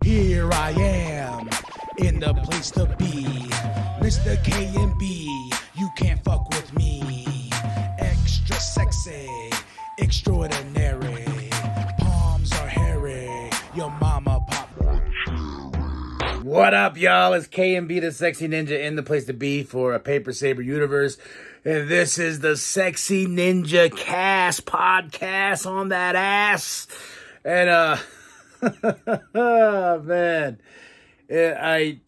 Here I am, in the place to be. Mr. K&B, you can't fuck with me. Extra sexy, extraordinary. Palms are hairy, your mama pop. What up, y'all? It's K&B, the Sexy Ninja, in the place to be for a Paper Saber universe. And this is the Sexy Ninjacast podcast on that ass. And, man,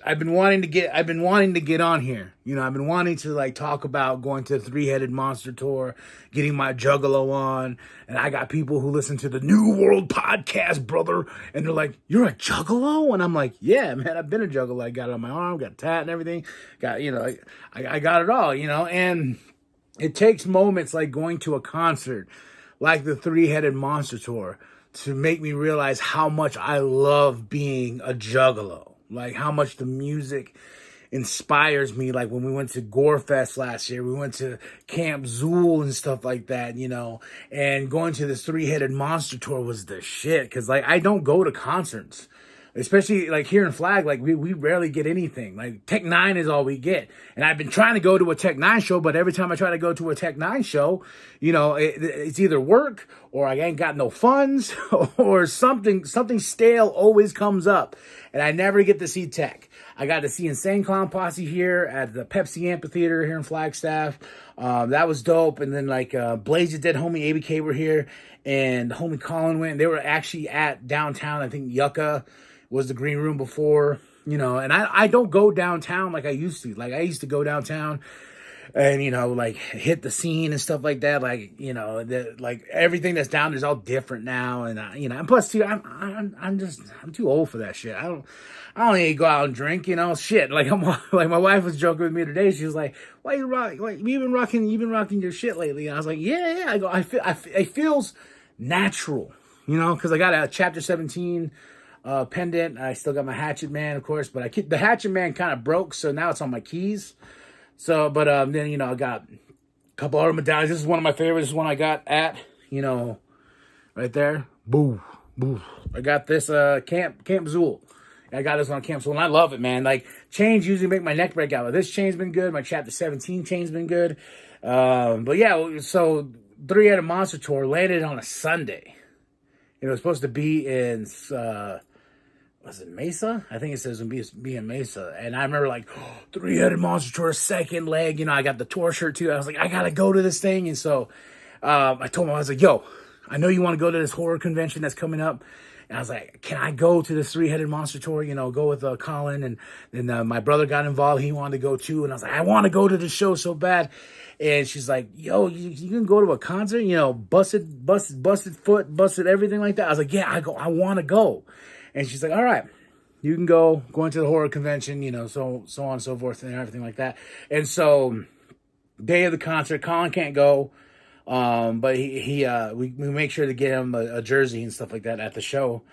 I've been wanting to get on here. You know, I've been wanting to like talk about going to the Three-Headed Monster tour, getting my Juggalo on, and I got people who listen to the New World podcast, brother, and they're like, "You're a Juggalo?" And I'm like, "Yeah, man, I've been a Juggalo. I got it on my arm, got a tat and everything. Got, you know, I got it all, you know." And it takes moments like going to a concert, like the Three-Headed Monster tour, to make me realize how much I love being a Juggalo. Like how much the music inspires me. Like when we went to Gore Fest last year, we went to Camp Zool and stuff like that, you know, and going to this Three-Headed Monster tour was the shit. Cause like I don't go to concerts, especially like here in Flag, like we rarely get anything. Like Tech 9 is all we get. And I've been trying to go to a Tech 9 show, but every time I try to go to a Tech 9 show, you know, it's either work or I ain't got no funds or something stale always comes up. And I never get to see Tech. I got to see Insane Clown Posse here at the Pepsi Amphitheater here in Flagstaff. That was dope. And then like Blaze the Dead homie ABK were here, and homie Colin went. They were actually at downtown. I think Yucca was the green room before, you know. And I don't go downtown like I used to. Like I used to go downtown and, you know, like hit the scene and stuff like that. Like, you know, like everything that's down there's all different now. And, you know, and plus too, I'm too old for that shit. I don't need to go out and drink, you know, shit. Like like my wife was joking with me today. She was like, "Why you rock? Like you've been rocking your shit lately." And I was like, yeah. I go, it feels natural, you know, cause I got a chapter 17 pendant. I still got my Hatchet Man, of course, but the Hatchet Man kind of broke. So now it's on my keys. So, but then, you know, I got a couple other medallions. This is one of my favorites. This is one I got at, you know, right there. Boo. I got this Camp Zool. I got this on Camp Zool, and I love it, man. Like, chains usually make my neck break out. But this chain's been good. My Chapter 17 chain's been good. But yeah, so Three-Headed Monster Tour landed on a Sunday. It was supposed to be in... was it Mesa? I think it says be in Mesa. And I remember like, Three-Headed Monster Tour, second leg. You know, I got the tour shirt too. I was like, I got to go to this thing. And so I told him, I was like, yo, I know you want to go to this horror convention that's coming up. And I was like, can I go to this Three-Headed Monster Tour? You know, go with Colin. And then my brother got involved. He wanted to go too. And I was like, I want to go to the show so bad. And she's like, yo, you can go to a concert, you know, busted foot, busted everything like that. I was like, yeah, I want to go. And she's like, all right, you can go, going to the horror convention, you know, so on and so forth and everything like that. And so day of the concert, Colin can't go. But we make sure to get him a jersey and stuff like that at the show.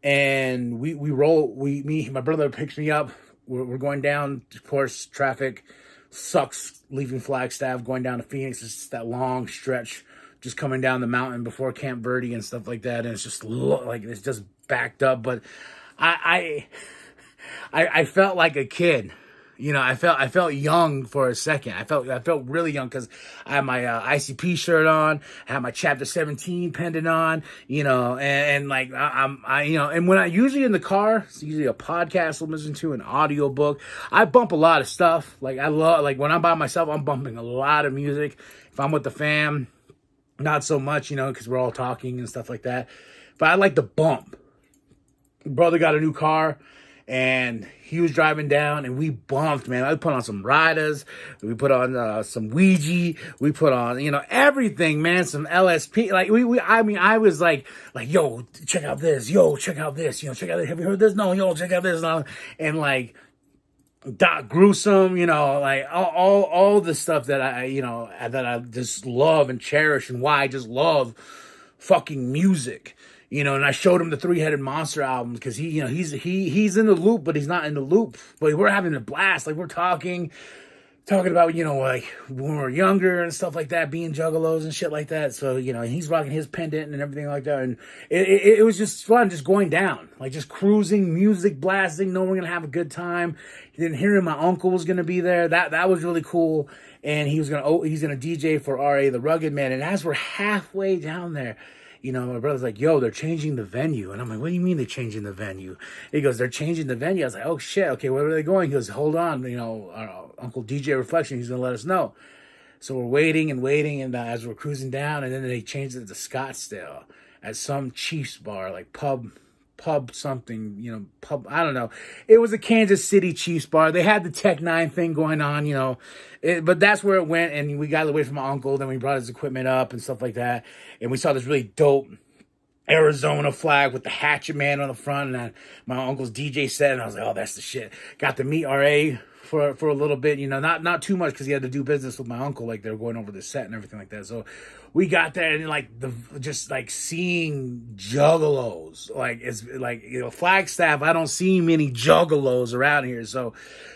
And my brother picks me up. We're going down, of course, traffic sucks leaving Flagstaff, going down to Phoenix. It's just that long stretch, just coming down the mountain before Camp Verde and stuff like that. And it's just like, it's just backed up. But I felt like a kid. You know, I felt young for a second. I felt really young because I had my ICP shirt on, I had my Chapter 17 pendant on, you know, and like I you know, and when I usually in the car, it's usually a podcast I'm listening to, an audio book. I bump a lot of stuff. Like I love, like when I'm by myself, I'm bumping a lot of music. If I'm with the fam, not so much, you know, because we're all talking and stuff like that. But I like to bump. Brother got a new car. And he was driving down, and we bumped, man. I put on some Riders. We put on some Ouija. We put on, you know, everything, man. Some LSP. Like I was like, yo, check out this. Yo, check out this. You know, check out this. Have you heard this? No, yo, check out this. And like Doc Gruesome, you know, like all the stuff that I just love and cherish, and why I just love fucking music. You know, and I showed him the Three-Headed Monster album because he's in the loop, but he's not in the loop. But we're having a blast. Like, we're talking. talking about, like when we were younger and stuff like that, being juggalos and shit like that. So, he's rocking his pendant and everything like that. And it was just fun, just going down, like just cruising, music blasting, knowing we're going to have a good time. Then hearing my uncle was going to be there. That was really cool. And he's going to DJ for R.A. the Rugged Man. And as we're halfway down there, my brother's like, yo, they're changing the venue. And I'm like, what do you mean they're changing the venue? He goes, they're changing the venue. I was like, oh, shit. Okay, where are they going? He goes, hold on. Our Uncle DJ Reflection, he's going to let us know. So we're waiting. And as we're cruising down, and then they changed it to Scottsdale at some Chiefs bar, like pub something, pub, I don't know. It was a Kansas City Chiefs bar. They had the Tech 9 thing going on, but that's where it went. And we got away from my uncle. Then we brought his equipment up and stuff like that. And we saw this really dope Arizona flag with the Hatchet Man on the front. And my uncle's DJ set. And I was like, oh, that's the shit. Got to meet R.A. for a little bit, not too much, because he had to do business with my uncle. Like, they were going over the set and everything like that. So we got there, and just seeing juggalos, like, it's like, Flagstaff, I don't see many juggalos around here. So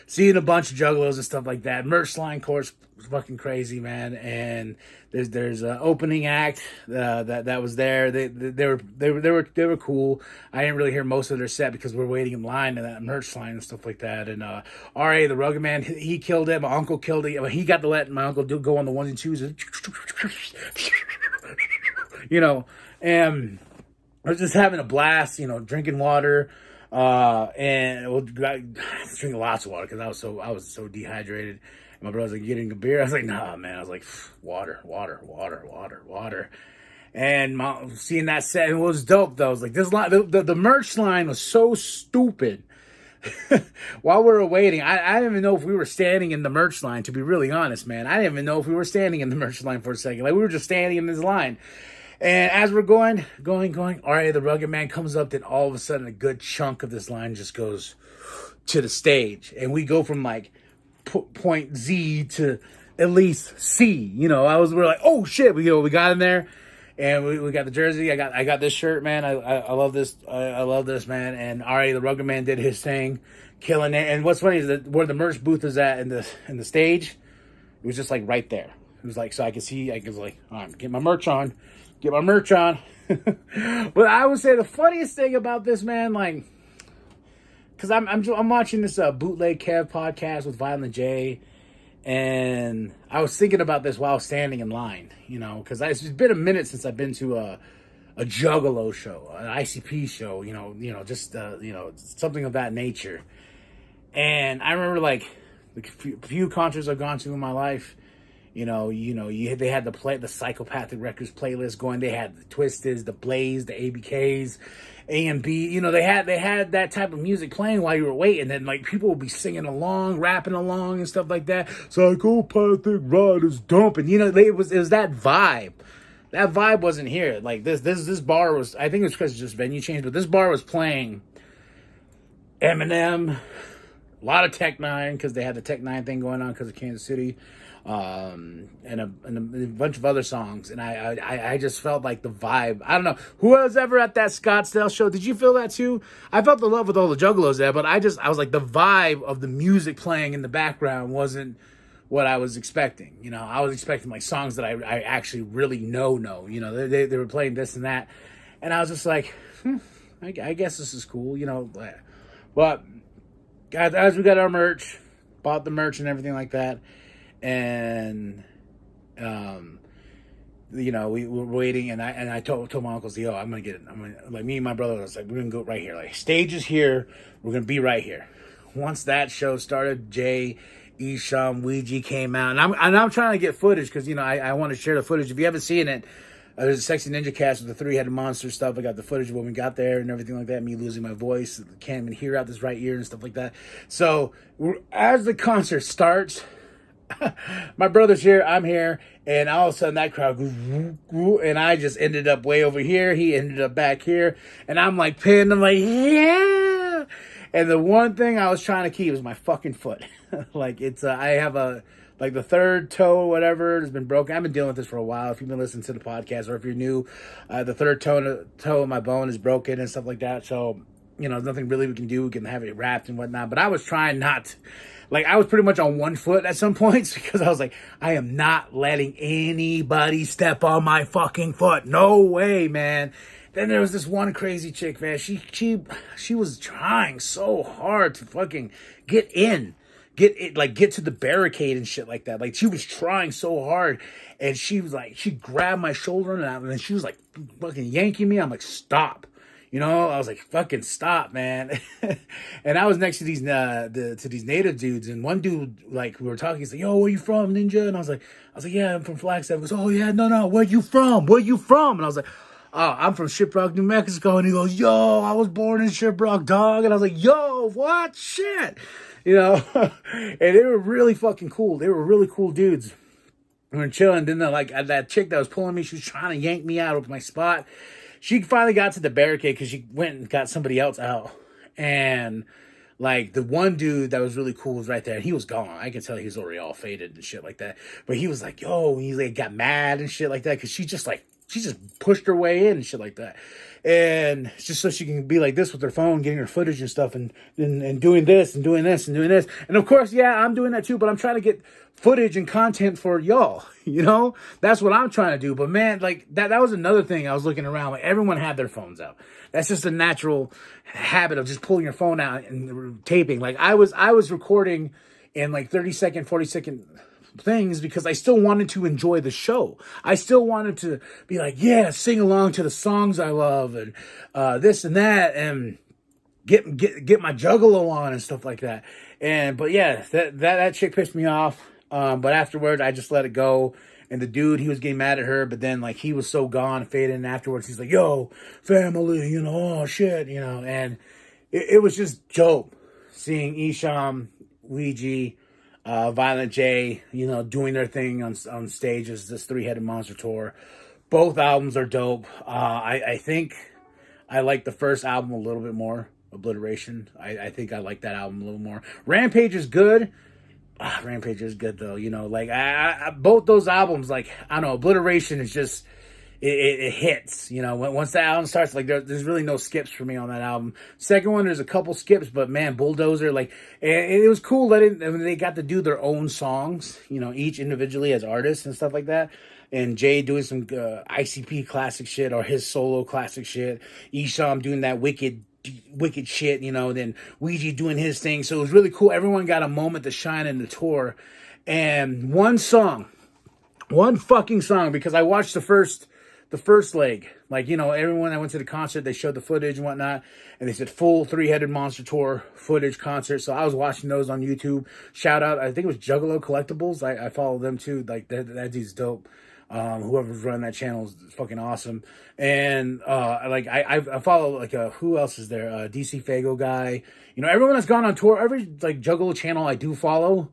seeing a bunch of juggalos and stuff like that. Merch line course was fucking crazy, man. And there's an opening act that was there. They were cool. I didn't really hear most of their set because we're waiting in line and that merch line and stuff like that. And R.A. the Rugged Man, he killed it. My uncle killed it. He got to let my uncle go on the ones and twos, and and I was just having a blast. Drinking water, and drinking lots of water because I was so dehydrated. My brother's like, getting a beer? I was like, nah, man. I was like, water. And seeing that set, it was dope, though. I was like, the merch line was so stupid. While we were waiting, I didn't even know if we were standing in the merch line, to be really honest, man. I didn't even know if we were standing in the merch line for a second. Like, we were just standing in this line. And as we're going, R.A. the Rugged Man comes up, then all of a sudden a good chunk of this line just goes to the stage. And we go from, like, point Z to at least C. We're like, oh shit, we got in there, and we got the jersey. I got this shirt, man. I love this. I love this, man. And R.A. the Rugged Man did his thing, killing it. And what's funny is that where the merch booth is at in the stage, it was just like right there. It was like, so I could see. I was like, all right, get my merch on. But I would say the funniest thing about this, man, like, because I'm watching this Bootleg Kev podcast with Violent J, and I was thinking about this while standing in line, because it's been a minute since I've been to a Juggalo show, an ICP show, just something of that nature. And I remember, like, the few concerts I've gone to in my life, they had the Psychopathic Records playlist going. They had the Twisted, the Blaze, the ABKs, A&B. They had that type of music playing while you were waiting. And then, like, people would be singing along, rapping along and stuff like that. Psychopathic Riders dumping. It was that vibe. That vibe wasn't here. Like, this bar was, I think it's because it's just venue change, but this bar was playing Eminem, a lot of Tech 9, because they had the Tech 9 thing going on because of Kansas City. And a bunch of other songs, and I just felt like the vibe. I don't know who was ever at that Scottsdale show. Did you feel that too? I felt the love with all the juggalos there, but I was like, the vibe of the music playing in the background wasn't what I was expecting. I was expecting like songs that I actually really know. They were playing this and that, and I was just like, I guess this is cool. But as we got our merch, bought the merch and everything like that. And, we were waiting, and I told my uncles, yo, I'm going to get it. Like, me and my brother was like, we're going to go right here. Like, stage is here. We're going to be right here. Once that show started, Esham, Ouija came out, and I'm trying to get footage because, I want to share the footage. If you haven't seen it, there's a sexy Ninjacast with the three-headed monster stuff. I got the footage of when we got there and everything like that. Me losing my voice. Can't even hear out this right ear and stuff like that. So, as the concert starts, my brother's here, I'm here, and all of a sudden that crowd goes, woo, and I just ended up way over here. He ended up back here, and I'm like pinned. I'm like, yeah. And the one thing I was trying to keep was my fucking foot. Like, it's I have like the third toe, whatever, has been broken. I've been dealing with this for a while. If you've been listening to the podcast, or if you're new, the third toe of my bone is broken and stuff like that. So there's nothing really we can do. We can have it wrapped and whatnot. But I was trying not to, like, I was pretty much on one foot at some points because I was like, I am not letting anybody step on my fucking foot. No way, man. Then there was this one crazy chick, man. She was trying so hard to fucking get in. Get to the barricade and shit like that. Like, she was trying so hard, and she grabbed my shoulder and then she was like fucking yanking me. I'm like, stop. I was like, fucking stop, man. And I was next to these native dudes, and one dude, like, we were talking, he's like, yo, where you from, Ninja? And I was like, yeah, I'm from Flagstaff. He goes, oh yeah, no, where you from? And I was like, oh, I'm from Shiprock, New Mexico. And he goes, yo, I was born in Shiprock, dog. And I was like, yo, what? Shit. And they were really fucking cool. They were really cool dudes. We were chilling. Then that chick that was pulling me, she was trying to yank me out of my spot. She finally got to the barricade because she went and got somebody else out. And like, the one dude that was really cool was right there. He was gone. I can tell he was already all faded and shit like that. But he was like, yo, and he like got mad and shit like that because she just pushed her way in and shit like that. And just so she can be like this with her phone, getting her footage and stuff, and doing this and doing this and doing this. And of course, yeah, I'm doing that too, but I'm trying to get footage and content for y'all. That's what I'm trying to do. But man, like, that was another thing. I was looking around, like, everyone had their phones out. That's just a natural habit of just pulling your phone out and taping. Like, I was recording in like 30-second, 40-second things because I still wanted to enjoy the show. I still wanted to be like, yeah, sing along to the songs I love and this and that, and get my Juggalo on and stuff like that. But yeah, that chick pissed me off. But afterwards, I just let it go. And the dude, he was getting mad at her, but then like he was so gone, faded. And afterwards, he's like, "Yo, family, oh shit, And it was just dope seeing Esham, Ouija, Violent J, doing their thing on stage as this Three-Headed Monster tour. Both albums are dope. I think I like the first album a little bit more, Obliteration. I think I like that album a little more. Rampage is good. Rampage is good though, like I both those albums, like, I don't know, Obliteration is just, it hits, once the album starts, like there's really no skips for me on that album. Second one, there's a couple skips, but man, Bulldozer, like, and it was cool letting, I mean, they got to do their own songs, each individually as artists and stuff like that. And Jay doing some ICP classic shit, or his solo classic shit. Esham doing that wicked shit, then Ouija doing his thing. So it was really cool. Everyone got a moment to shine in the tour. And one fucking song, because I watched the first leg. Like, everyone that went to the concert, they showed the footage and whatnot, and they said full Three-Headed Monster Tour footage concert. So I was watching those on YouTube. Shout out, I think it was Juggalo Collectibles. I follow them too. Like, that dude's dope. Whoever's running that channel is fucking awesome. And I follow, like, who else is there? DC Fago guy. Everyone that's gone on tour, every like Juggalo channel I do follow,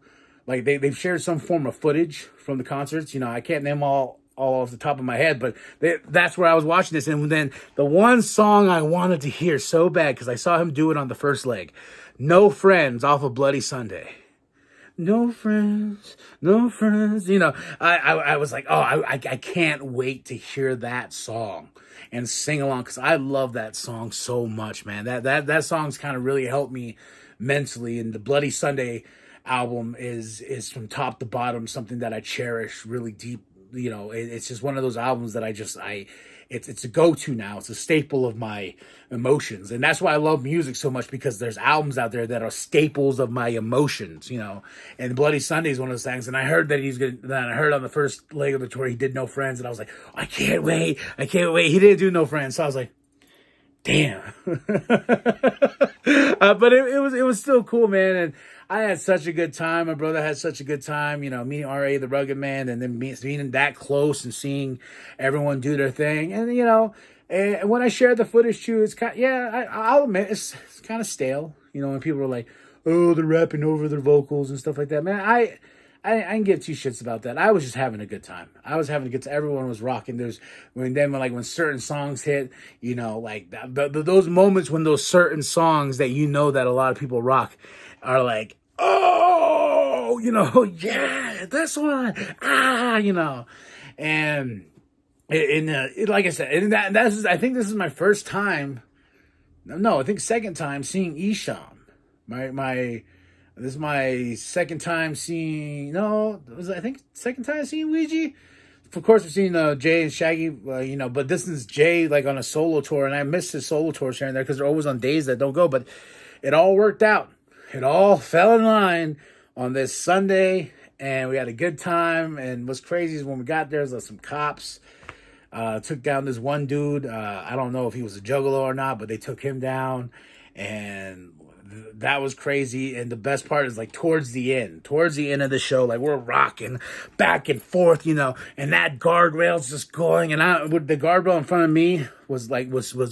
like they've shared some form of footage from the concerts. I can't name all off the top of my head, but that's where I was watching this. And then the one song I wanted to hear so bad, because I saw him do it on the first leg, No Friends off of Bloody Sunday. No friends, no friends. I was like, oh, I can't wait to hear that song and sing along, because I love that song so much, man. That song's kind of really helped me mentally. And the Bloody Sunday album is from top to bottom something that I cherish really deep. It's just one of those albums that it's a go-to now. It's a staple of my emotions. And that's why I love music so much, because there's albums out there that are staples of my emotions, And Bloody Sunday is one of those things. And I heard that I heard on the first leg of the tour, he did No Friends. And I was like, I can't wait. He didn't do No Friends. So I was like, damn. But it was still cool, man. And I had such a good time. My brother had such a good time, meeting R.A. the Rugged Man, and then being that close and seeing everyone do their thing. And, and when I shared the footage too, it's kind of, I'll admit, it's kind of stale, when people are like, oh, they're rapping over their vocals and stuff like that. Man, I didn't give two shits about that. I was just having a good time. Everyone was rocking. When certain songs hit, like those moments when those certain songs that that a lot of people rock are like, oh, yeah, this one, and like I said, I think this is my first time No, I think second time seeing Esham. This is my second time seeing. No, I think second time seeing Ouija. Of course, we've seen Jay and Shaggy, but this is Jay like on a solo tour, and I missed his solo tours here and there because they're always on days that don't go. But it all worked out. It all fell in line on this Sunday, and we had a good time. And what's crazy is when we got there, there's some cops took down this one dude. I don't know if he was a juggalo or not, but they took him down, and that was crazy. And the best part is like towards the end of the show, like we're rocking back and forth, and that guardrail's just going, and the guardrail in front of me was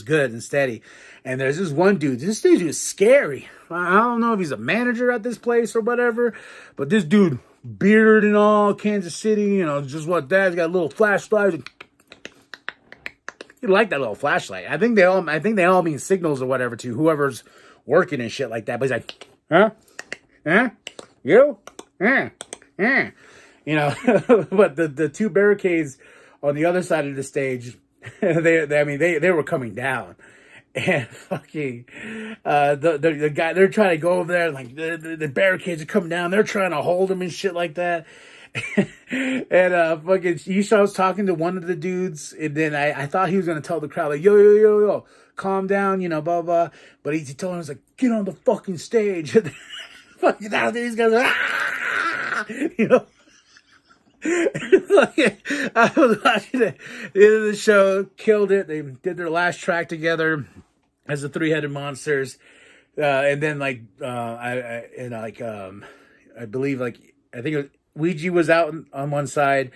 good and steady. And there's this one dude. This dude is scary. I don't know if he's a manager at this place or whatever, but this dude, beard and all, Kansas City, just what that. He's got a little flashlight. You like that little flashlight. I think they all mean signals or whatever to whoever's working and shit like that. But he's like, huh? You? But the two barricades on the other side of the stage, they were coming down. And fucking the guy, they're trying to go over there, like the barricades are coming down, they're trying to hold him and shit like that. And fucking Isha was talking to one of the dudes, and then I thought he was gonna tell the crowd like, yo, calm down, blah blah. But he told him, he's like, get on the fucking stage. Fucking these guys, I was watching it. The end of the show, killed it. They did their last track together as the Three-Headed Monsters, and then I believe I think it was, Ouija was out on one side,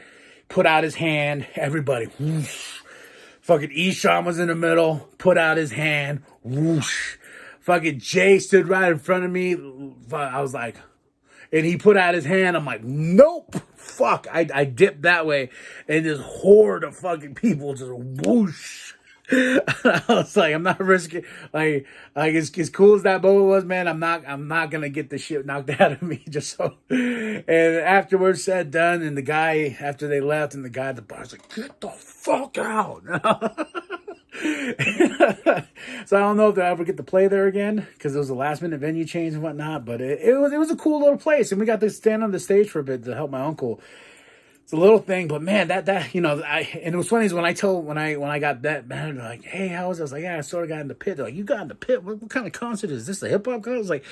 put out his hand. Everybody, whoosh. Fucking Esham was in the middle, put out his hand, whoosh. Fucking Jay stood right in front of me. I was like, and he put out his hand. I'm like, nope, fuck. I dipped that way, and this horde of fucking people just whoosh. I was like, I'm not risking like as cool as that moment was, man. I'm not gonna get the shit knocked out of me just so. And afterwards, said done, and the guy after they left, and the guy at the bar was like, get the fuck out. So I don't know if they'll ever get to play there again because it was a last minute venue change and whatnot. But it was a cool little place, and we got to stand on the stage for a bit to help my uncle. It's a little thing, but man, that and it was funny is when I got that, man, they're like, hey, how was it? I was like, yeah, I sort of got in the pit. They're like, you got in the pit? What kind of concert is this? A hip hop concert? I was like,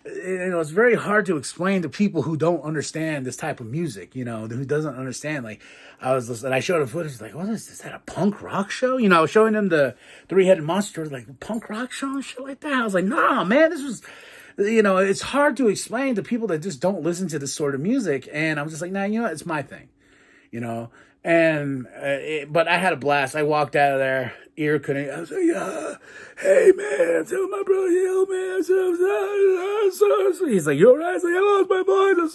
it's very hard to explain to people who don't understand this type of music, who doesn't understand. Like, and I showed them footage, like, what is this? Is that a punk rock show? I was showing them the Three-Headed Monster, like, punk rock show and shit like that. I was like, nah, man, this was, it's hard to explain to people that just don't listen to this sort of music. And I'm just like, nah, it's my thing. But I had a blast. I walked out of there, ear couldn't. I was like, yeah, hey man, tell my brother, yo man, so. He's like, you alright? I was like, I lost my voice. I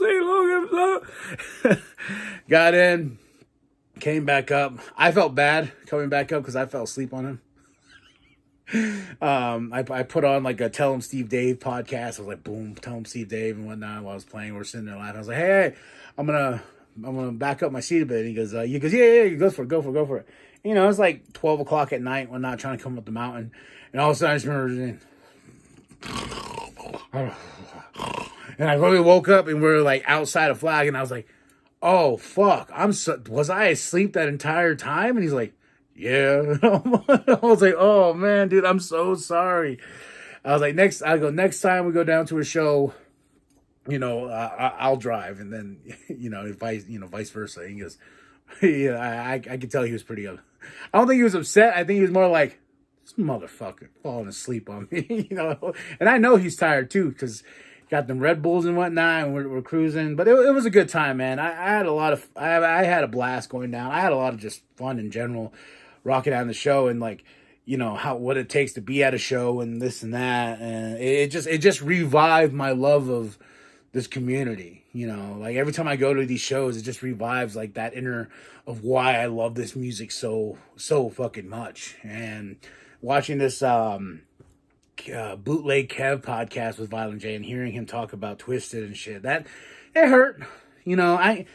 sing long. Got in, came back up. I felt bad coming back up because I fell asleep on him. I put on like a Tell 'em Steve Dave podcast. I was like, boom, Tell 'em Steve Dave and whatnot while I was playing. We're sitting there laughing. I was like, hey, I'm gonna back up my seat a bit. And he goes, yeah, go for it. It's like 12 o'clock at night when not trying to come up the mountain. And all of a sudden I just remember, and I really woke up and we're like outside of Flag, and I was like, oh fuck, was I asleep that entire time? And he's like, yeah. I was like, oh man, dude, I'm so sorry. I was like, next time we go down to a show, I'll drive, and then, vice versa. He goes, yeah, I could tell he was pretty, I don't think he was upset. I think he was more like, this motherfucker falling asleep on me, and I know he's tired too, because got them Red Bulls and whatnot, and we're cruising, but it was a good time, man. I had I had a blast going down. I had a lot of just fun in general, rocking out the show, and like, what it takes to be at a show and this and that, and it just revived my love of this community. Like every time I go to these shows, it just revives like that inner of why I love this music so fucking much. And watching this Bootleg Kev podcast with Violent J and hearing him talk about Twisted and shit, that it hurt. I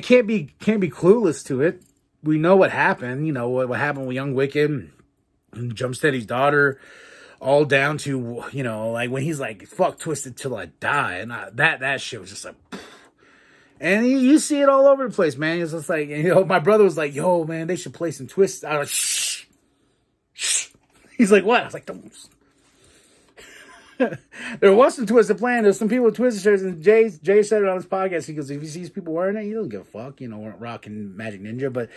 can't be clueless to it. We know what happened. What happened with Young Wicked and Jumpsteady's daughter. all down to, you know, like when he's like, fuck Twisted till I die. And that shit was just like, and you see it all over the place, man. It's just like, you know, my brother was like, yo, man, they should play some Twisted. I was like, shh, shh. He's like, what? I was like, don't. There was some Twisted playing. There's some people with Twisted shirts, and Jay said it on his podcast. He goes, if he sees people wearing it, he doesn't give a fuck, you know, rocking Magic Ninja. But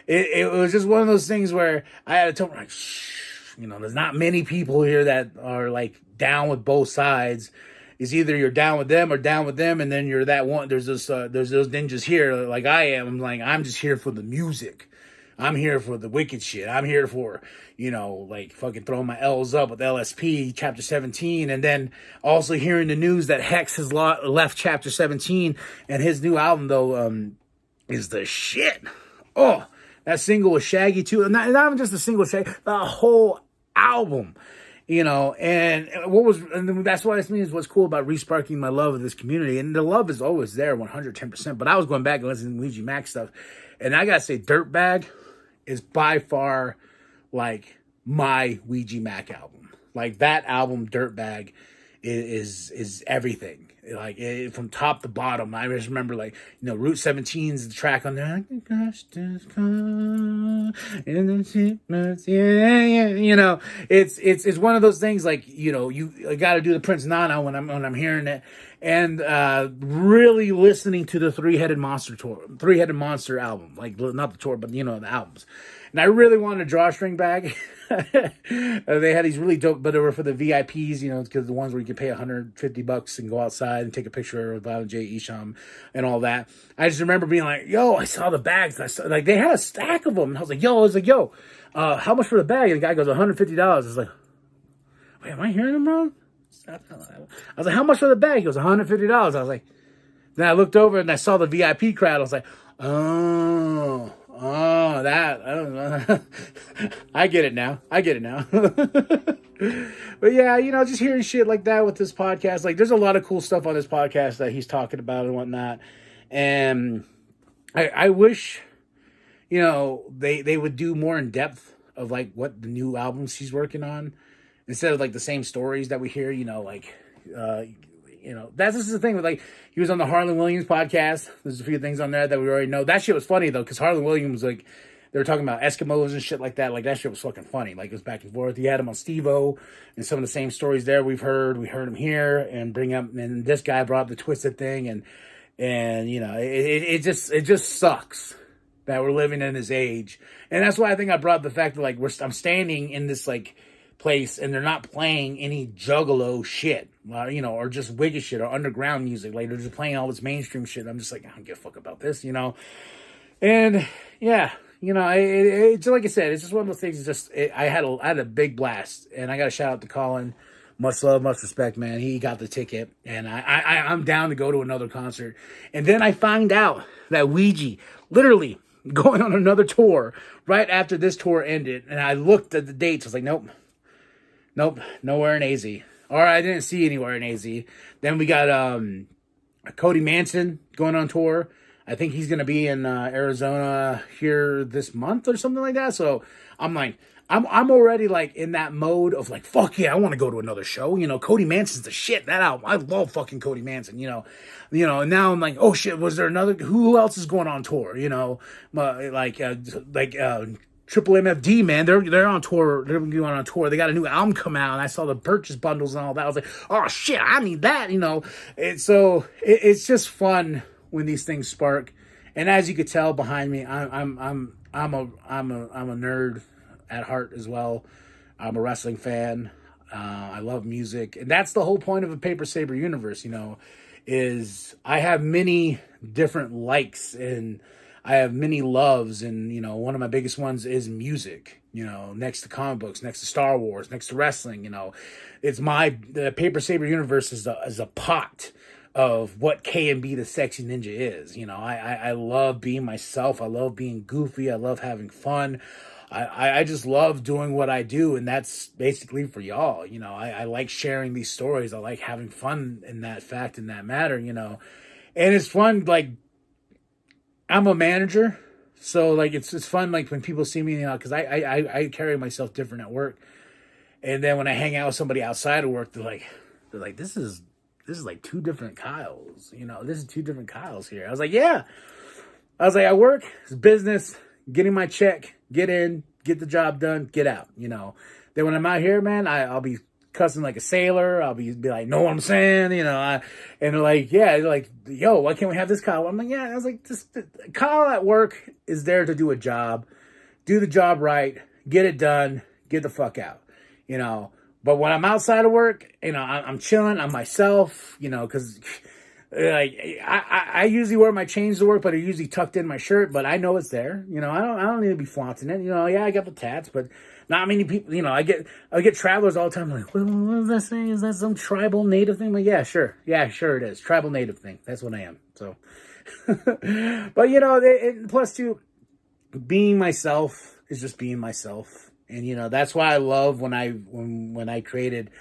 it was just one of those things where I had to tell him, like, shh, you know, there's not many people here that are like down with both sides. Is either you're down with them or down with them, and then you're that one. There's those ninjas here, like I am. I'm like, I'm just here for the music. I'm here for the wicked shit. I'm here for, you know, like fucking throwing my L's up with LSP chapter 17, and then also hearing the news that Hex has left chapter 17, and his new album though is the shit. Oh, that single with Shaggy too, and not even just the single with Shaggy, the whole album. You know, and that's what I mean is what's cool about resparking my love of this community. And the love is always there, 110%. But I was going back and listening to Ouija Macc stuff. And I got to say, Dirtbag is by far like my Ouija Macc album. Like that album, Dirtbag, is everything. Like from top to bottom. I just remember, like, you know, Route 17's the track on there. Yeah. You know, it's one of those things, like, you know, I got to do the Prince Nana when I'm hearing it, and really listening to the Three-Headed Monster album, like not the tour, but you know, the albums. And I really wanted a drawstring bag. They had these really dope, but they were for the VIPs, you know, because the ones where you could pay $150 and go outside and take a picture of Violent J, Esham, and all that. I just remember being like, yo, I saw the bags. Like, they had a stack of them. And I was like, yo, how much for the bag? And the guy goes, $150. I was like, wait, am I hearing him wrong? I was like, how much for the bag? He goes, $150. I was like, then I looked over and I saw the VIP crowd. I was like, oh, that, I don't know. I get it now. But yeah, you know, just hearing shit like that with this podcast, like there's a lot of cool stuff on this podcast that he's talking about and whatnot. And I wish, you know, they would do more in depth of like what the new albums he's working on, instead of like the same stories that we hear, you know, like, you know, that's just the thing with, like, he was on the Harlan Williams podcast. There's a few things on there that we already know. That shit was funny though, because Harlan Williams, like, they were talking about Eskimos and shit like that. Like, that shit was fucking funny. Like, it was back and forth. He had him on Steve-O, and some of the same stories there we heard him here, and bring up, and this guy brought up the Twisted thing, and you know, it just sucks that we're living in this age. And that's why I think I brought up the fact that, like, I'm standing in this, like, place, and they're not playing any Juggalo shit, you know, or just wicked shit or underground music. Like, they're just playing all this mainstream shit. I'm just like, I don't give a fuck about this, you know. And yeah, you know, it's like I said, it's just one of those things. I had a big blast, and I got to shout out to Colin. Much love, much respect, man. He got the ticket, and I'm down to go to another concert. And then I find out that Ouija literally going on another tour right after this tour ended, and I looked at the dates. I was like, nope, nowhere in AZ. Or I didn't see anywhere in AZ. Then we got Cody Manson going on tour. I think he's going to be in Arizona here this month or something like that. So I'm like, I'm already like in that mode of like, fuck yeah, I want to go to another show. You know, Cody Manson's the shit. That album, I love fucking Cody Manson. You know, and now I'm like, oh shit, was there another? Who else is going on tour? You know, Triple MFD, man, they're on tour. They're going on tour. They got a new album come out, and I saw the purchase bundles and all that. I was like, oh shit, I need that. You know, it's just fun when these things spark. And as you could tell behind me, I'm a nerd at heart as well. I'm a wrestling fan. I love music, and that's the whole point of a Paper Saber universe. You know, is I have many different likes and I have many loves, and, you know, one of my biggest ones is music, you know, next to comic books, next to Star Wars, next to wrestling. You know, the Paper Saber universe is a pot of what K&B the Sexy Ninja is. You know, I love being myself. I love being goofy. I love having fun. I just love doing what I do, and that's basically for y'all. You know, I like sharing these stories. I like having fun in that fact, in that matter, you know. And it's fun, like, I'm a manager, so like it's fun, like when people see me, you know, because I carry myself different at work, And then when I hang out with somebody outside of work, they're like, this is like two different Kyles. You know, this is two different Kyles here. I was like, yeah. I was like, I work, it's business, getting my check, get in, get the job done, get out, you know. Then when I'm out here, man, I'll be cussing like a sailor. I'll be like, know what I'm saying? You know, and they're like, yeah, they're like, yo, why can't we have this Kyle? I'm like, yeah. I was like, Kyle at work is there to do a job, do the job right, get it done, get the fuck out, you know. But when I'm outside of work, you know, I'm chilling, I'm myself, you know, because like I usually wear my chains to work, but they're usually tucked in my shirt. But I know it's there, you know. I don't need to be flaunting it, you know. Yeah, I got the tats, but not many people, you know. I get travelers all the time like, what is that saying? Is that some tribal native thing? I'm like, yeah, sure it is, tribal native thing. That's what I am. So, but you know, plus too, being myself is just being myself. And, you know, that's why I love when I created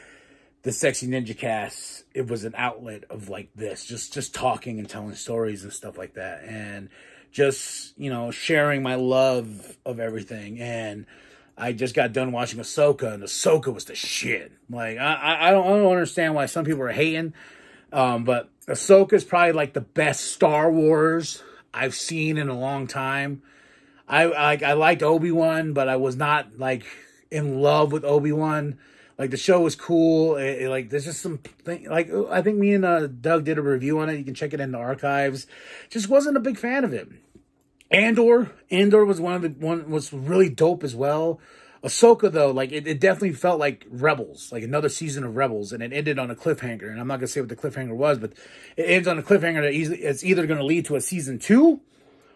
the Sexy Ninjacast, it was an outlet of like this, just talking and telling stories and stuff like that. And just, you know, sharing my love of everything. And I just got done watching Ahsoka, and Ahsoka was the shit. Like, I don't understand why some people are hating. But Ahsoka is probably like the best Star Wars I've seen in a long time. I liked Obi-Wan, but I was not like in love with Obi-Wan. Like the show was cool. Like there's just some thing. Like I think me and Doug did a review on it. You can check it in the archives. Just wasn't a big fan of it. Andor was was really dope as well. Ahsoka though, like it definitely felt like Rebels, like another season of Rebels, and it ended on a cliffhanger. And I'm not gonna say what the cliffhanger was, but it ends on a cliffhanger that it's either gonna lead to a season 2.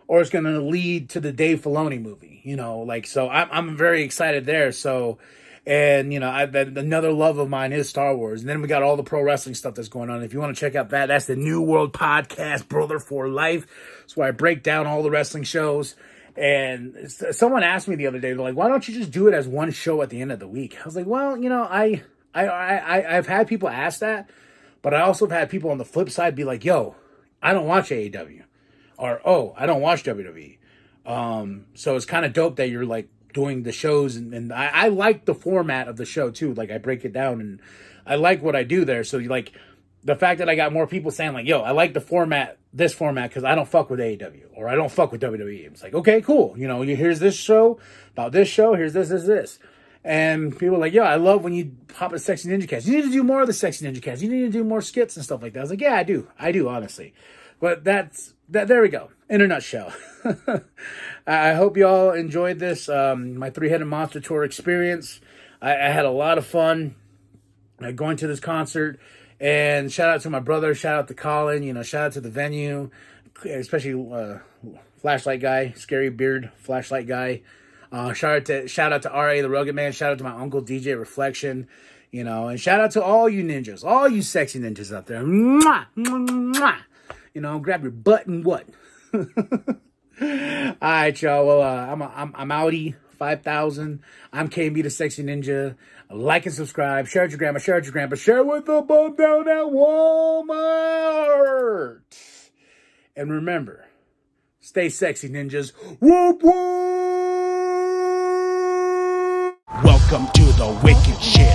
Or it's going to lead to the Dave Filoni movie, you know, like, so I'm very excited there. So, and, you know, another love of mine is Star Wars. And then we got all the pro wrestling stuff that's going on. If you want to check out that's the New World Podcast, Brother for Life. That's where I break down all the wrestling shows. And someone asked me the other day, they're like, why don't you just do it as one show at the end of the week? I was like, well, you know, I've had people ask that, but I also have had people on the flip side be like, yo, I don't watch AEW. Or, oh, I don't watch WWE. So it's kind of dope that you're like doing the shows. And I like the format of the show too. Like I break it down and I like what I do there. So like the fact that I got more people saying like, yo, I like this format because I don't fuck with AEW or I don't fuck with WWE. It's like, okay, cool. You know, here's this show about this show. Here's this. And people are like, yo, I love when you pop a Sexy Ninjacast. You need to do more of the Sexy Ninjacast. You need to do more skits and stuff like that. I was like, yeah, I do, honestly. But there we go. In a nutshell. I hope you all enjoyed this, my three-headed monster tour experience. I had a lot of fun going to this concert. And shout out to my brother. Shout out to Colin. You know, shout out to the venue, especially Flashlight Guy, Scary Beard Flashlight Guy. Shout out to R.A. the Rugged Man. Shout out to my uncle DJ Reflection. You know, and shout out to all you ninjas, all you sexy ninjas out there. Mwah, mwah, mwah. You know, grab your butt and what? All right, y'all. Well, I'm outie 5,000. I'm KB the Sexy Ninja. Like and subscribe. Share it with your grandma. Share with the bum down at Walmart. And remember, stay sexy, ninjas. Whoop, whoop. Welcome to the wicked shit.